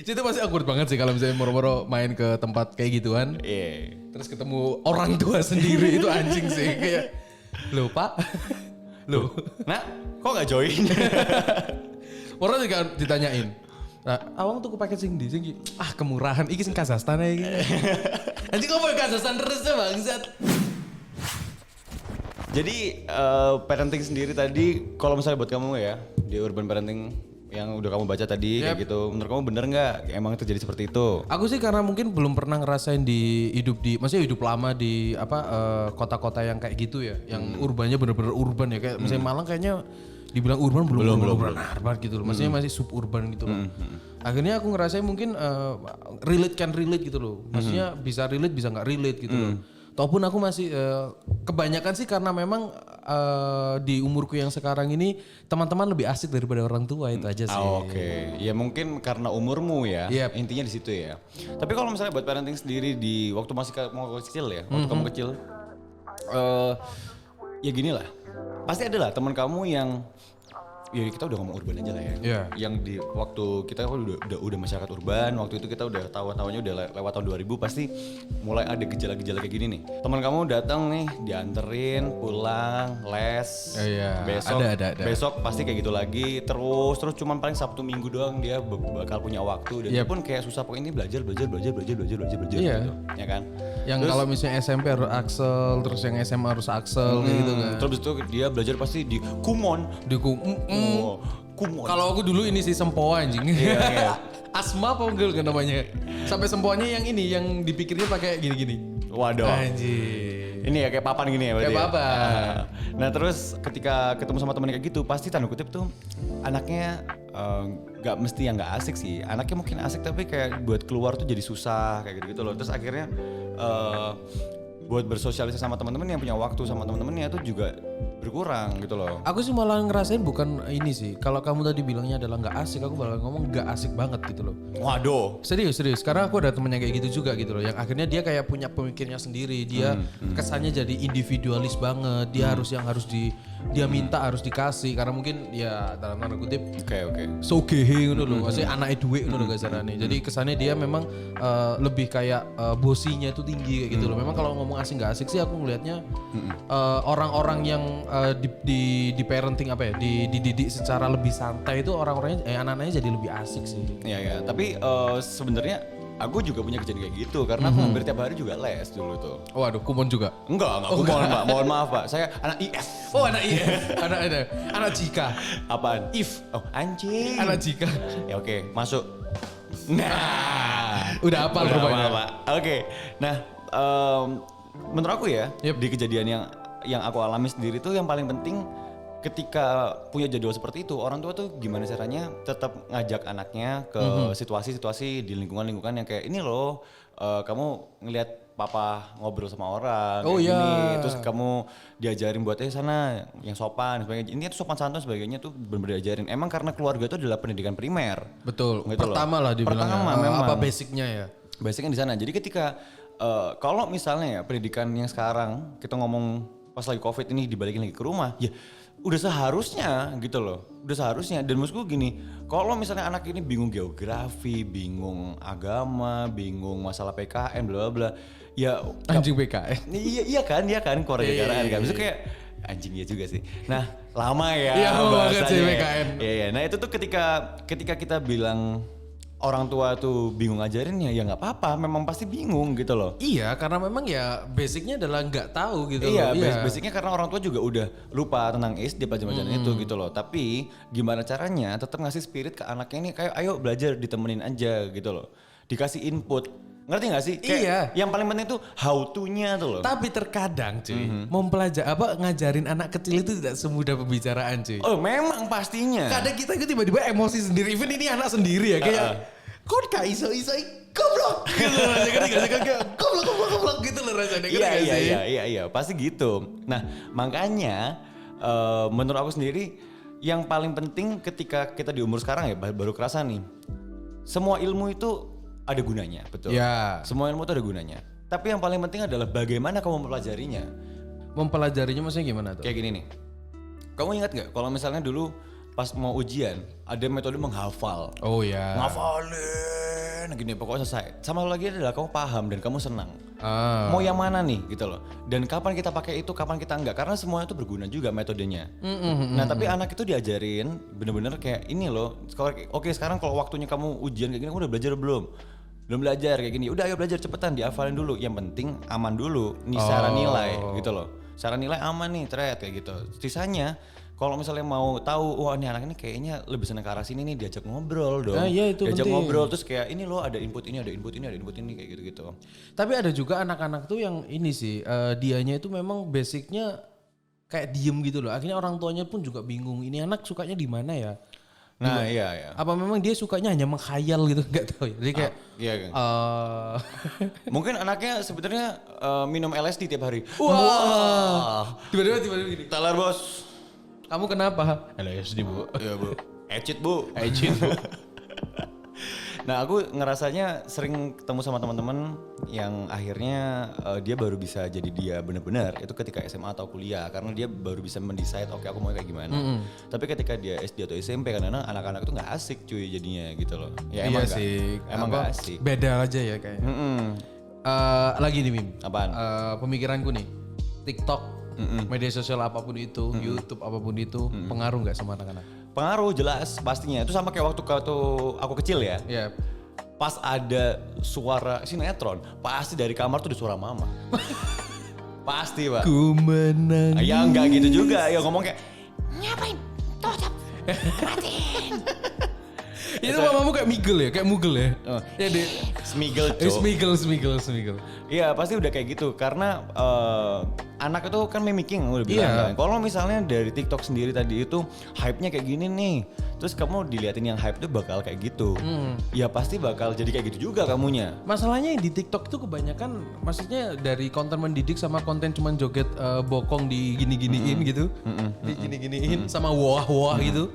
Itu pasti awkward banget sih kalau misalnya moro-moro main ke tempat kayak gituan. Iya. Terus ketemu orang tua sendiri itu anjing sih. Kayak, loh pak? Loh? Nah, kok gak join? Orang juga ditanyain. Nah, awang tuh pakai sing kemurahan. Iki sing Kazakhstan aja gitu. Anjing kok mau Kazakhstan terus ya bangsat. Jadi parenting sendiri tadi, kalau misalnya buat kamu ya, di urban parenting yang udah kamu baca tadi kayak gitu, menurut kamu bener nggak? Emang terjadi seperti itu? Aku sih karena mungkin belum pernah ngerasain maksudnya hidup lama di kota-kota yang kayak gitu ya, yang urbannya bener-bener urban ya, kayak misalnya Malang kayaknya dibilang urban belum urban gitu loh, maksudnya masih suburban gitu loh. Akhirnya aku ngerasain mungkin relate gitu loh, maksudnya bisa relate bisa nggak relate gitu loh. Ataupun aku masih kebanyakan sih karena memang di umurku yang sekarang ini teman-teman lebih asik daripada orang tua, itu aja sih. Oke, ya mungkin karena umurmu ya, Yep. intinya di situ ya. Tapi kalau misalnya buat parenting sendiri di waktu masih mau kecil ya, waktu kamu kecil, ya gini lah, pasti ada lah teman kamu yang ya kita udah ngomong urban aja lah ya. Iya. Yang di waktu kita kan udah masyarakat urban, waktu itu kita udah tahun-tahunnya udah lewat tahun 2000, pasti mulai ada gejala-gejala kayak gini nih. Teman kamu datang nih, dianterin, pulang, les. Iya, Besok ada. besok pasti kayak gitu lagi, terus cuman paling Sabtu Minggu doang dia bakal punya waktu, dan Yep. dia pun kayak susah pokoknya ini belajar Iya. gitu, ya kan? Yang Terus- kalau misalnya SMP harus Axel, terus yang SMA harus Axel kayak gitu kan. Terus itu dia belajar pasti di Kumon. Oh, Kumon. Kalau aku dulu ini sih sempoa anjing. Iya. Asma apa enggak kan namanya? Sampai sempoanya yang ini yang dipikirnya pakai gini-gini. Waduh. Anjing. Ini ya kayak papan gini ya berarti. Kayak ya? papan. Nah terus ketika ketemu sama temen kayak gitu, pasti tanda kutip tuh anaknya nggak mesti yang nggak asik sih. Anaknya mungkin asik tapi kayak buat keluar tuh jadi susah kayak gitu loh. Terus akhirnya buat bersosialisasi sama teman-teman yang punya waktu sama teman-temannya tuh juga berkurang gitu loh. Aku sih malah ngerasain bukan ini sih. Kalau kamu tadi bilangnya adalah nggak asik, aku malah ngomong nggak asik banget gitu loh. Waduh. Serius. Karena aku ada temen yang kayak gitu juga gitu loh. Yang akhirnya dia kayak punya pemikirnya sendiri. Dia kesannya jadi individualis banget. Dia dia minta harus dikasih. Karena mungkin ya dalam tanda kutip Oke. sogehe ngono lho, maksudnya anake duit ngono lho kasarane. Jadi kesannya dia memang lebih kayak bosinya itu tinggi kayak gitu loh. Memang kalau ngomong asik nggak asik sih aku ngelihatnya orang-orang yang di parenting dididik secara lebih santai itu orang-orangnya anak-anaknya jadi lebih asik sih. Iya. Tapi sebenarnya aku juga punya kejadian kayak gitu karena aku hampir tiap hari juga les dulu tuh. Waduh, kumon juga. Enggak, aku mohon maaf Pak. Saya anak IF. Oh, anak anak Jika. Apaan? If. Oh, anjing. Anak Jika. Ya oke, masuk. Nah, Udah hafal rupanya. Pak. Oke. Nah, menurut aku ya, Yep. di kejadian yang aku alami sendiri tuh yang paling penting ketika punya jadwal seperti itu, orang tua tuh gimana caranya tetap ngajak anaknya ke situasi-situasi di lingkungan-lingkungan yang kayak ini loh, kamu ngelihat papa ngobrol sama orang, Oh, kayak iya. gini, terus kamu diajarin buat sana yang sopan, sebagainya. Ini tuh sopan santun sebagainya tuh benar-benar diajarin. Emang karena keluarga itu adalah pendidikan primer. Betul. Gitu loh. Pertama lah dibilang. Pertama memang. Apa basicnya ya? Basicnya di sana. Jadi ketika kalau misalnya ya pendidikan yang sekarang kita ngomong pas lagi COVID ini dibalikin lagi ke rumah, ya udah seharusnya gitu loh. Udah seharusnya. Dan maksudku gini, kalau misalnya anak ini bingung geografi, bingung agama, bingung masalah PKN, bla bla bla, ya Anjing PKN. iya kan kewarganegaraan kan. Maksudnya kayak anjing ya juga sih. Nah, lama ya Iya, banget sih bahasanya. PKN. Iya. Nah, itu tuh ketika kita bilang orang tua tuh bingung ngajarinnya, ya nggak apa-apa, memang pasti bingung gitu loh. Iya, karena memang ya basicnya adalah nggak tahu gitu Iya, loh. basicnya karena orang tua juga udah lupa tentang SD pelajaran itu gitu loh. Tapi gimana caranya tetap ngasih spirit ke anaknya ini kayak ayo belajar, ditemenin aja gitu loh. Dikasih input. Ngerti gak sih? Kayak Iya. Yang paling penting tuh how to-nya tuh loh. Tapi terkadang cuy, ngajarin anak kecil itu tidak semudah pembicaraan cuy. Oh memang pastinya. Kadang kita itu tiba-tiba emosi sendiri, even ini anak sendiri ya kayak kok gak iso-iso goblok gitu loh rasanya, ngerti gak sih? Kayak goblok gitu loh rasanya, ngerti gak sih? Iya, pasti gitu. Nah makanya menurut aku sendiri yang paling penting ketika kita di umur sekarang ya baru kerasa nih. Semua ilmu itu ada gunanya, betul. Ya. Semua ilmu itu ada gunanya. Tapi yang paling penting adalah bagaimana kamu mempelajarinya. Mempelajarinya maksudnya gimana tuh? Kayak gini nih. Kamu ingat gak kalau misalnya dulu pas mau ujian ada metode menghafal. Oh ya. Ngafalin gini pokoknya selesai. Sama lagi adalah kamu paham dan kamu senang. Ah. Mau yang mana nih gitu loh. Dan kapan kita pakai itu, kapan kita enggak. Karena semuanya itu berguna juga metodenya. Nah tapi anak itu diajarin bener-bener kayak ini loh. Oke sekarang kalau waktunya kamu ujian kayak gini, kamu udah belajar belum? Belum belajar kayak gini. Udah ayo belajar cepetan, dihafalin dulu. Yang penting aman dulu nih secara nilai gitu loh. Secara nilai aman nih thread kayak gitu. Sisanya kalau misalnya mau tahu, wah ini anak ini kayaknya lebih seneng ke arah sini nih, diajak ngobrol dong. Ah, iya, itu diajak penting. ngobrol terus kayak ini loh ada input ini, ada input ini, ada input ini kayak gitu-gitu. Tapi ada juga anak-anak tuh yang ini sih, dianya itu memang basicnya kayak diem gitu loh. Akhirnya orang tuanya pun juga bingung, ini anak sukanya di mana ya? Nah iya. Apa memang dia sukanya hanya menghayal gitu, nggak tahu ya. Jadi kayak Iya kan. Mungkin anaknya sebenarnya minum LSD tiap hari. wah, tiba-tiba gini. Talar bos. Kamu kenapa? LSD bu. Iya bu. Ecit bu. Ecin bu. Nah aku ngerasanya sering ketemu sama teman-teman yang akhirnya dia baru bisa jadi dia benar-benar itu ketika SMA atau kuliah karena dia baru bisa mendesain oke aku mau kayak gimana. Tapi ketika dia SD atau SMP kadang anak-anak itu nggak asik cuy jadinya gitu loh. Ya Iya emang sih. emang nggak asik. Beda aja ya kayaknya. Lagi nih Mim. Apaan? Pemikiranku nih. TikTok, media sosial apapun itu, YouTube apapun itu, pengaruh nggak sama anak-anak? Pengaruh jelas pastinya. Itu sama kayak waktu aku kecil ya. Ya. Pas ada suara sinetron, pasti dari kamar tuh ada suara mama. Pasti pak. Ku menang. Ya enggak gitu juga, ya ngomong kayak Ngapain? Tutup. Matiin. Itu mamamu kayak migel ya, kayak mugel ya. Ya deh. Smigel cok. Smigel. Iya pasti udah kayak gitu karena anak itu kan mimicking udah bilang Iya. kan. Kalau misalnya dari TikTok sendiri tadi itu hype-nya kayak gini nih. Terus kamu diliatin yang hype tuh bakal kayak gitu. Ya pasti bakal jadi kayak gitu juga kamunya. Masalahnya di TikTok itu kebanyakan maksudnya dari konten mendidik sama konten cuman joget bokong di gini-giniin gitu. Di gini-giniin sama wah-wah gitu.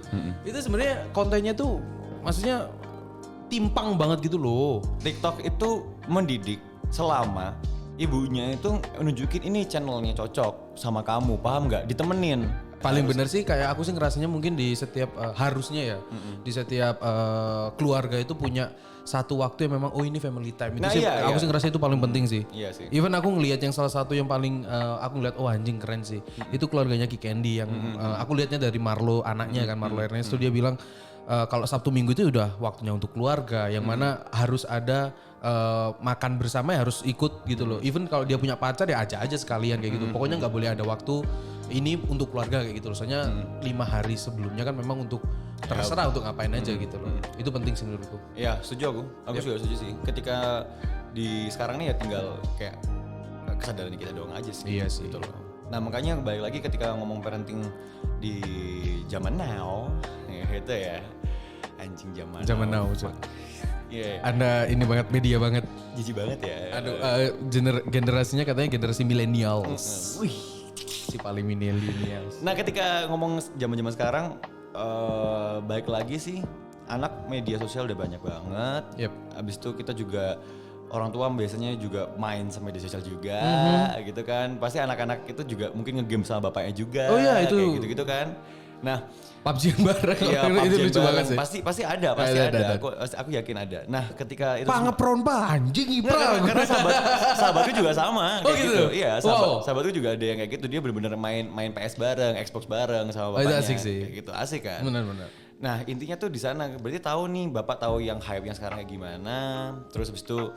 Itu sebenarnya kontennya tuh maksudnya timpang banget gitu loh. TikTok itu mendidik selama ibunya itu nunjukin ini channelnya cocok sama kamu, paham nggak? Ditemenin. Paling bener sih kayak aku sih ngerasanya mungkin di setiap harusnya ya di setiap keluarga itu punya satu waktu yang memang oh ini family time itu Nah, sih iya, aku iya. sih ngerasa itu paling penting sih. Iya sih. Even aku ngelihat yang salah satu yang paling aku ngeliat oh anjing keren sih itu keluarganya Ki Candy yang aku lihatnya dari Marlo anaknya kan Marlo Ernest dia bilang kalau Sabtu Minggu itu udah waktunya untuk keluarga yang mana harus ada makan bersama ya harus ikut gitu loh. Even kalau dia punya pacar ya ajak aja sekalian kayak gitu. Pokoknya nggak boleh ada waktu ini untuk keluarga kayak gitu loh. Soalnya 5 hari sebelumnya kan memang untuk terserah untuk ngapain aja gitu loh. Itu penting sih menurutku. Ya setuju aku. Aku juga setuju sih. Ketika di sekarang nih ya tinggal kayak kesadaran kita doang aja sih. Iya sih. Gitu loh. Nah makanya balik lagi ketika ngomong parenting di zaman now, ya itu ya anjing zaman now. Iya. Anda ini banget media banget. Jijik banget ya. Aduh generasinya katanya generasi millennials. Wih, si paling millennials. Nah ketika ngomong zaman-zaman sekarang, baik lagi sih anak media sosial udah banyak banget. Yep. Abis itu kita juga orang tua biasanya juga main sama media sosial juga, gitu kan. Pasti anak-anak itu juga mungkin ngegame sama bapaknya juga. Oh iya, itu. Kayak gitu-gitu kan. Nah, PUBG yang bareng. iya, itu PUBG lucu banget sih. Pasti ada, pasti Ada. ada. Aku yakin ada. Nah, ketika itu Pak ngepron pak anjing Nggak, Ipra. karena sahabatku juga sama Oh, kayak gitu? Iya, Wow. sahabatku juga ada yang kayak gitu. Dia benar-benar main PS bareng, Xbox bareng sama Oh, itu bapaknya. asik sih. Kayak gitu, asik kan? Benar-benar. Nah, intinya tuh di sana berarti tahu nih Bapak tahu yang hype yang sekarang kayak gimana. Terus habis itu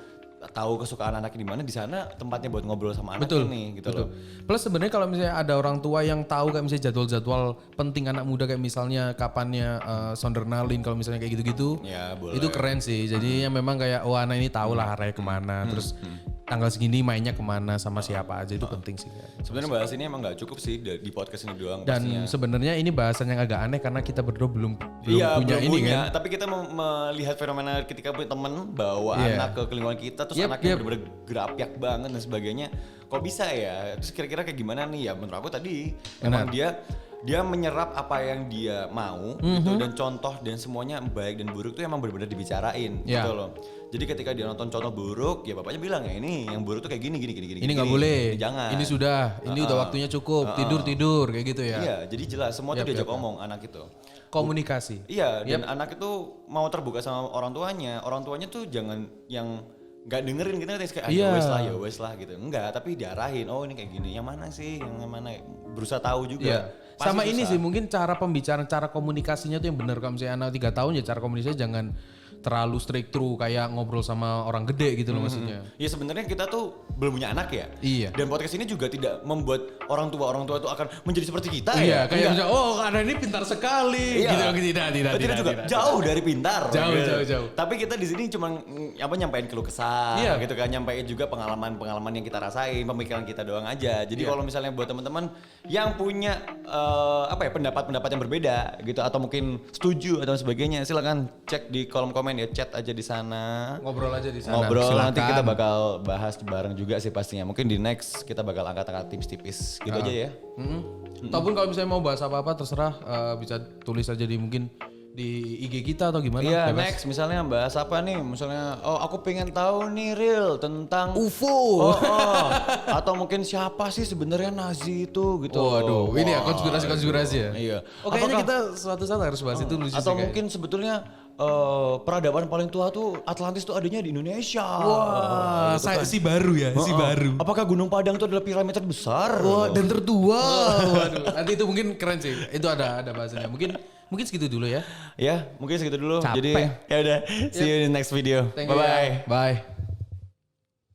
tahu kesukaan anaknya di mana, di sana tempatnya buat ngobrol sama anak Betul, ini gitu betul. loh. Plus sebenarnya kalau misalnya ada orang tua yang tahu kayak misalnya jadwal-jadwal penting anak muda kayak misalnya kapannya sondernalin kalau misalnya kayak gitu-gitu, Ya, boleh. itu keren sih. Jadi memang kayak wah anak ini tahu lah arahnya kemana, terus tanggal segini mainnya kemana sama siapa aja itu penting sih. Sebenarnya bahas ini emang nggak cukup sih di podcast ini doang Dan pastinya. sebenarnya ini bahasan yang agak aneh karena kita berdua belum Iya, punya belum ini punya. kan. Tapi kita melihat fenomena ketika punya teman bawa Iya. anak ke lingkungan kita, terus anaknya bener-bener gerapiak banget dan sebagainya. Kok bisa ya? Terus kira-kira kayak gimana nih ya? Menurut aku tadi emang dia menyerap apa yang dia mau gitu, dan contoh dan semuanya baik dan buruk tuh emang benar-benar dibicarain Ya. gitu loh. Jadi ketika dia nonton contoh buruk, ya bapaknya bilang ya ini yang buruk tuh kayak gini. Ini nggak boleh. Ini jangan. Ini sudah. Ini udah waktunya cukup. Tidur kayak gitu ya. Iya, jadi jelas semua tuh diajak ngomong anak itu. Komunikasi. Iya, dan anak itu mau terbuka sama orang tuanya. Orang tuanya tuh jangan yang nggak dengerin gitu kayak Iya. ya wes lah gitu. Enggak, tapi diarahin. Oh, ini kayak gini. Yang mana sih? Yang mana? Berusaha tahu juga. Iya. Pasti Sama ini susah. sih mungkin cara pembicaraan, cara komunikasinya tuh yang benar. Kalau misalnya anak 3 tahun ya cara komunikasinya jangan terlalu strict through kayak ngobrol sama orang gede gitu loh maksudnya. Ya sebenarnya kita tuh belum punya anak ya. Iya. Dan podcast ini juga tidak membuat orang tua itu akan menjadi seperti kita Iya, ya. kayak Enggak. misalnya oh karena ini pintar sekali Iya. gitu. Tidak juga jauh dari pintar. Jauh, jauh. Tapi kita di sini cuma nyampein keluh kesah Iya. gitu kan, nyampein juga pengalaman yang kita rasain, pemikiran kita doang aja. Jadi kalau misalnya buat teman-teman yang punya pendapat-pendapat yang berbeda gitu atau mungkin setuju atau sebagainya, silakan cek di kolom komen ya, chat aja di sana. Ngobrol aja di sana. Ngobrol nanti Silakan. kita bakal bahas bareng juga sih pastinya. Mungkin di next kita bakal angkat-angkat tipis-tipis gitu aja ya. Ataupun kalau misalnya mau bahas apa-apa terserah bisa tulis aja di mungkin di IG kita atau gimana. Iya, bebas. next misalnya bahas apa nih? Misalnya, oh aku pengen tahu nih real tentang UFO. Oh. Atau mungkin siapa sih sebenarnya Nazi itu gitu. Waduh, ini ya Wah. konspirasi ya. Iya. Oke, ini kita suatu saat harus bahas itu lucu sih Atau kayaknya. mungkin sebetulnya peradaban paling tua tuh Atlantis tuh adanya di Indonesia. Wah, si baru ya, si baru. Apakah Gunung Padang itu adalah piramid terbesar? Wah, dan tertua. Waduh, nanti itu mungkin keren sih. Itu ada bahasanya. Mungkin segitu dulu ya. Ya, mungkin segitu dulu. Capek. Jadi ya udah, see you in the next video. Thank you Bye bye. ya. Bye.